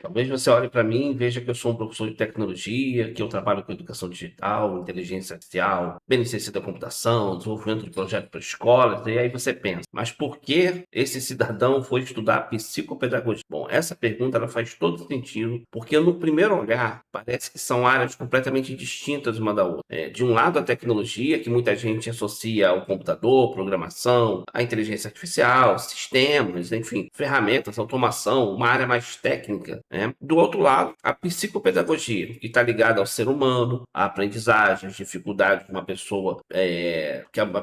Talvez você olhe para mim e veja que eu sou um professor de tecnologia, que eu trabalho com educação digital, inteligência artificial, beneficência da computação, desenvolvimento de projetos para escolas, e aí você pensa, mas por que esse cidadão foi estudar psicopedagogia? Bom, essa pergunta ela faz todo sentido, porque no primeiro olhar parece que são áreas completamente distintas uma da outra. De um lado, a tecnologia, que muita gente associa ao computador, programação, à inteligência artificial, sistemas, enfim, ferramentas, automação, uma área mais técnica, né? Do outro lado, a psicopedagogia, que está ligada ao ser humano, à aprendizagem, às dificuldades que uma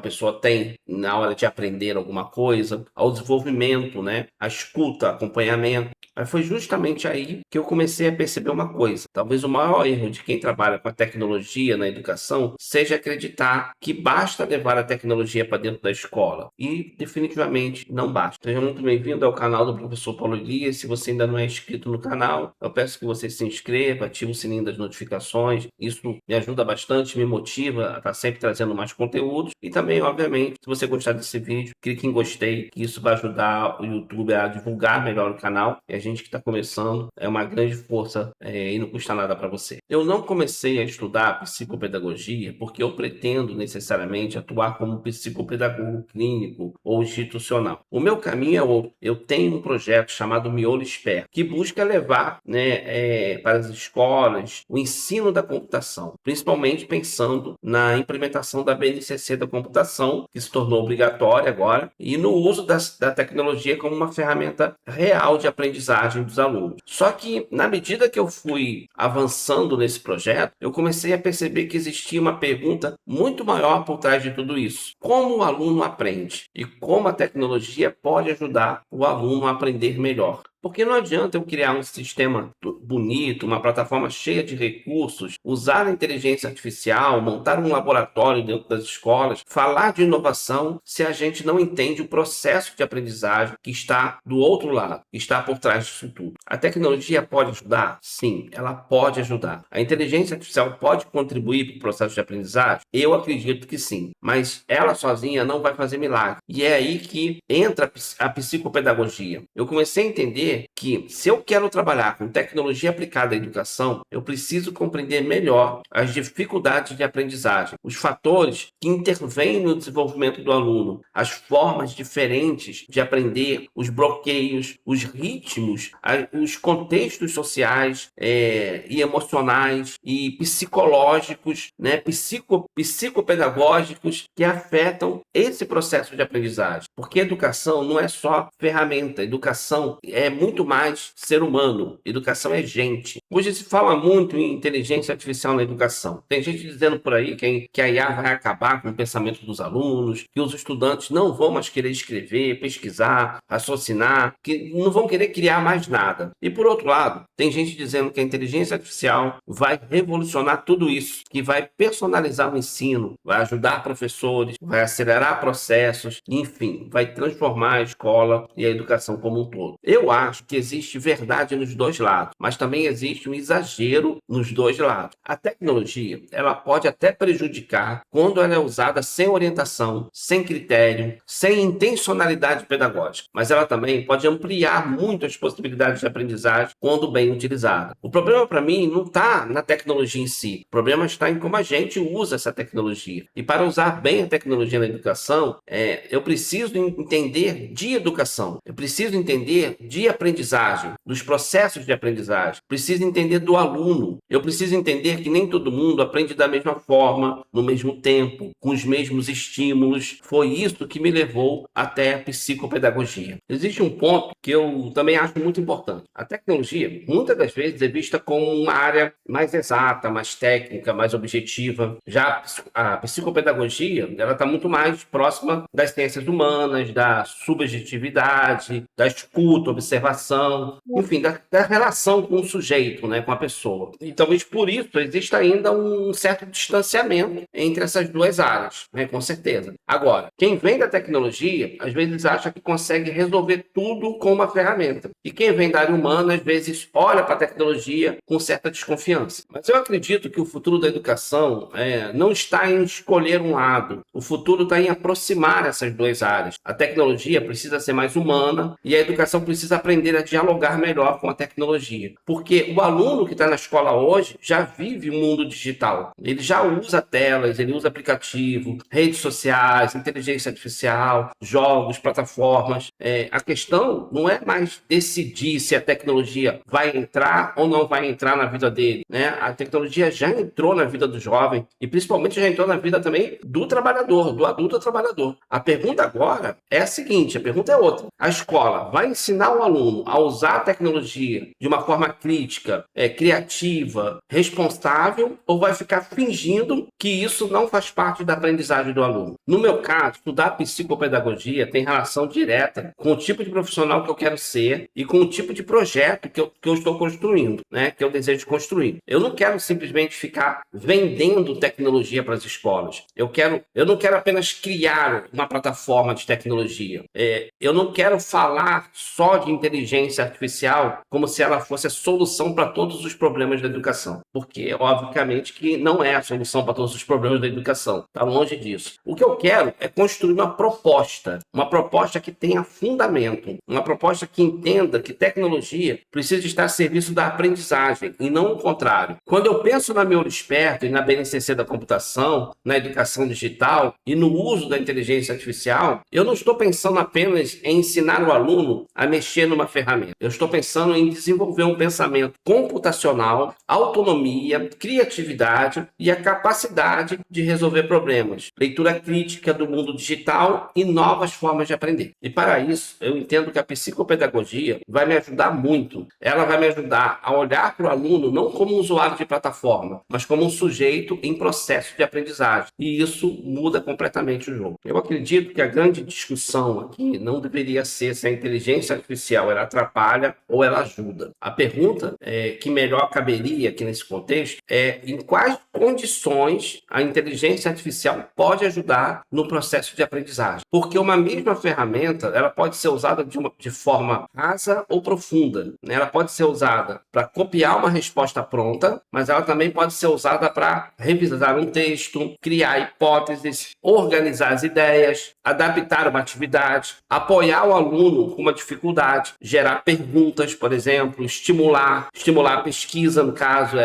pessoa tem na hora de aprender alguma coisa, ao desenvolvimento, né? A escuta, acompanhamento. Mas foi justamente aí que eu comecei a perceber uma coisa. Talvez o maior erro de quem trabalha com a tecnologia na educação seja acreditar que basta levar a tecnologia para dentro da escola. E definitivamente não basta. Seja muito bem-vindo ao canal do professor Paulo Elias. Se você ainda não é inscrito no canal, eu peço que você se inscreva, ative o sininho das notificações. Isso me ajuda bastante, me motiva a estar sempre trazendo mais conteúdos. E também, obviamente, se você gostar desse vídeo, clique em gostei, que isso vai ajudar o YouTube a divulgar melhor o canal. E a gente que está começando é uma grande força e não custa nada para você. Eu não comecei a estudar psicopedagogia porque eu pretendo necessariamente atuar como psicopedagogo clínico ou institucional. O meu caminho é outro. Eu tenho um projeto chamado Miolo Esperto, que busca levar, né, para as escolas o ensino da computação, principalmente pensando na implementação da BNCC da computação, que se tornou obrigatória agora, e no uso da tecnologia como uma ferramenta real de aprendizagem dos alunos. Só que, na medida que eu fui avançando nesse projeto, eu comecei a perceber que existia uma pergunta muito maior por trás de tudo isso. Como o aluno aprende? E como a tecnologia pode ajudar o aluno a aprender melhor? Porque não adianta eu criar um sistema bonito, uma plataforma cheia de recursos, usar a inteligência artificial, montar um laboratório dentro das escolas, falar de inovação, se a gente não entende o processo de aprendizagem que está do outro lado, que está por trás disso tudo. A tecnologia pode ajudar? Sim, ela pode ajudar. A inteligência artificial pode contribuir para o processo de aprendizagem? Eu acredito que sim, mas ela sozinha não vai fazer milagre. E é aí que entra a psicopedagogia. Eu comecei a entender que se eu quero trabalhar com tecnologia aplicada à educação, eu preciso compreender melhor as dificuldades de aprendizagem, os fatores que intervêm no desenvolvimento do aluno, as formas diferentes de aprender, os bloqueios, os ritmos, os contextos sociais e emocionais e psicológicos, né, psicopedagógicos que afetam esse processo de aprendizagem. Porque educação não é só ferramenta, educação é muito mais ser humano, educação é gente. Hoje se fala muito em inteligência artificial na educação. Tem gente dizendo por aí que a IA vai acabar com o pensamento dos alunos, que os estudantes não vão mais querer escrever, pesquisar, raciocinar, que não vão querer criar mais nada. E por outro lado, tem gente dizendo que a inteligência artificial vai revolucionar tudo isso, que vai personalizar o ensino, vai ajudar professores, vai acelerar processos, enfim, vai transformar a escola e a educação como um todo. Eu acho que existe verdade nos dois lados, mas também existe um exagero nos dois lados. A tecnologia, ela pode até prejudicar quando ela é usada sem orientação, sem critério, sem intencionalidade pedagógica, mas ela também pode ampliar muito as possibilidades de aprendizagem quando bem utilizada. O problema para mim não está na tecnologia em si, o problema está em como a gente usa essa tecnologia. E para usar bem a tecnologia na educação, eu preciso entender de educação, eu preciso entender de aprendizagem, dos processos de aprendizagem, preciso entender do aluno, eu preciso entender que nem todo mundo aprende da mesma forma, no mesmo tempo, com os mesmos estímulos. Foi isso que me levou até a psicopedagogia. Existe um ponto que eu também acho muito importante. A tecnologia, muitas das vezes, é vista como uma área mais exata, mais técnica, mais objetiva. Já a psicopedagogia, ela está muito mais próxima das ciências humanas, da subjetividade, da escuta, observação, enfim, da relação com o sujeito. sujeito, né, com a pessoa. E talvez por isso exista ainda um certo distanciamento entre essas duas áreas, né, com certeza. Agora, quem vem da tecnologia, às vezes acha que consegue resolver tudo com uma ferramenta. E quem vem da área humana, às vezes olha para a tecnologia com certa desconfiança. Mas eu acredito que o futuro da educação não está em escolher um lado. O futuro está em aproximar essas duas áreas. A tecnologia precisa ser mais humana e a educação precisa aprender a dialogar melhor com a tecnologia. Porque o aluno que está na escola hoje já vive o mundo digital. Ele já usa telas, ele usa aplicativo, redes sociais, inteligência artificial, jogos, plataformas. A questão não é mais decidir se a tecnologia vai entrar ou não vai entrar na vida dele, né? A tecnologia já entrou na vida do jovem e principalmente já entrou na vida também do trabalhador, do adulto trabalhador. A pergunta agora é a seguinte, a pergunta é outra. A escola vai ensinar o aluno a usar a tecnologia de uma forma crítica, criativa, responsável, ou vai ficar fingindo que isso não faz parte da aprendizagem do aluno? No meu caso, estudar psicopedagogia tem relação direta com o tipo de profissional que eu quero ser e com o tipo de projeto que eu estou construindo, né? Que eu desejo construir. Eu não quero simplesmente ficar vendendo tecnologia para as escolas. Eu não quero apenas criar uma plataforma de tecnologia. Eu não quero falar só de inteligência artificial como se ela fosse a solução para todos os problemas da educação. Porque, obviamente, que não é a solução para todos os problemas da educação. Está longe disso. O que eu quero é construir uma proposta que tenha fundamento, uma proposta que entenda que tecnologia precisa estar a serviço da aprendizagem e não o contrário. Quando eu penso na Meuresperto e na BNCC da computação, na educação digital e no uso da inteligência artificial, eu não estou pensando apenas em ensinar o aluno a mexer numa ferramenta. Eu estou pensando em desenvolver um pensamento computacional, autonomia, criatividade e a capacidade de resolver problemas, leitura crítica do mundo digital e novas formas de aprender. E para isso, eu entendo que a psicopedagogia vai me ajudar muito. Ela vai me ajudar a olhar para o aluno não como um usuário de plataforma, mas como um sujeito em processo de aprendizagem. E isso muda completamente o jogo. Eu acredito que a grande discussão aqui não deveria ser se a inteligência artificial ela atrapalha ou ela ajuda. A pergunta que melhor caberia aqui nesse contexto é em quais condições a inteligência artificial pode ajudar no processo de aprendizagem. Porque uma mesma ferramenta ela pode ser usada de forma rasa ou profunda, né? Ela pode ser usada para copiar uma resposta pronta, mas ela também pode ser usada para revisar um texto, criar hipóteses, organizar as ideias, adaptar uma atividade, apoiar o aluno com uma dificuldade, gerar perguntas, por exemplo, estimular a pesquisa, no caso,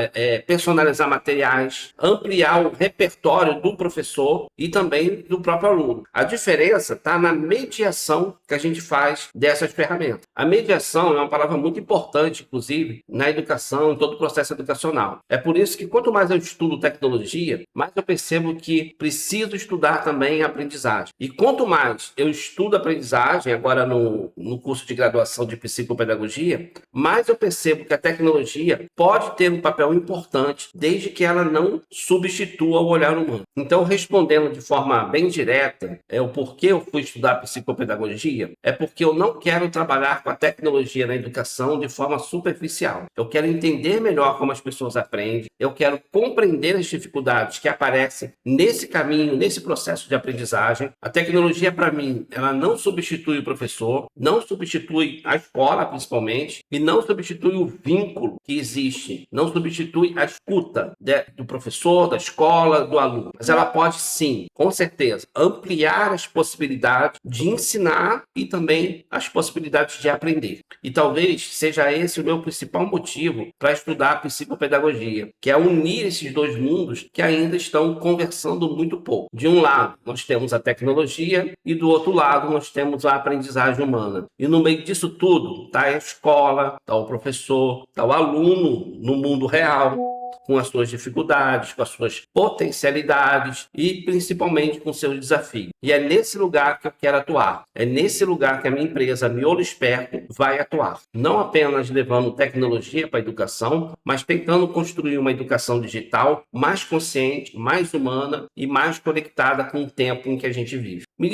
personalizar materiais, ampliar o repertório do professor e também do próprio aluno. A diferença está na mediação que a gente faz dessas ferramentas. A mediação é uma palavra muito importante, inclusive, na educação, em todo o processo educacional. É por isso que quanto mais eu estudo tecnologia, mais eu percebo que preciso estudar também a aprendizagem. E quanto mais eu estudo a aprendizagem, agora no curso de graduação de psicopedagogia, mais eu percebo que a tecnologia pode ter um papel importante, desde que ela não substitua o olhar humano. Então, respondendo de forma bem direta, o porquê eu fui estudar psicopedagogia, é porque eu não quero trabalhar com a tecnologia na educação de forma superficial. Eu quero entender melhor como as pessoas aprendem, eu quero compreender as dificuldades que aparecem nesse caminho, nesse processo de aprendizagem. A tecnologia, para mim, ela não substitui o professor, não substitui a escola, principalmente, e não substitui o vínculo que existe, não substitui a escuta do professor, da escola, do aluno. Mas ela pode, sim, com certeza, ampliar as possibilidades de ensinar e também as possibilidades de aprender. E talvez seja esse o meu principal motivo para estudar a psicopedagogia, que é unir esses dois mundos que ainda estão conversando muito pouco. De um lado, nós temos a tecnologia e do outro lado, nós temos a aprendizagem humana. E no meio disso tudo, está a escola, está o professor, está o aluno no mundo real, com as suas dificuldades, com as suas potencialidades e principalmente com seus desafios. E é nesse lugar que eu quero atuar. É nesse lugar que a minha empresa Miolo Esperto vai atuar. Não apenas levando tecnologia para a educação, mas tentando construir uma educação digital mais consciente, mais humana e mais conectada com o tempo em que a gente vive. Me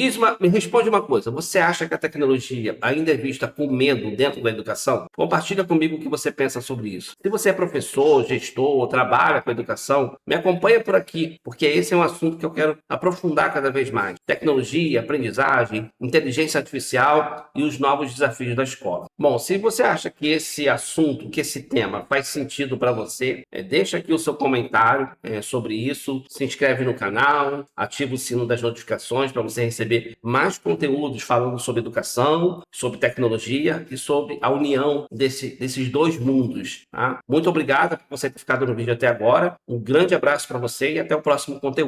responde uma coisa. Você acha que a tecnologia ainda é vista com medo dentro da educação? Compartilha comigo o que você pensa sobre isso. Se você é professor, gestor ou trabalha com educação, me acompanha por aqui, porque esse é um assunto que eu quero aprofundar cada vez mais. Tecnologia, aprendizagem, inteligência artificial e os novos desafios da escola. Bom, se você acha que esse assunto, que esse tema faz sentido para você, deixa aqui o seu comentário sobre isso, se inscreve no canal, ativa o sino das notificações para você receber mais conteúdos falando sobre educação, sobre tecnologia e sobre a união desses dois mundos. Tá? Muito obrigado por você ter ficado no vídeo até agora. Um grande abraço para você e até o próximo conteúdo.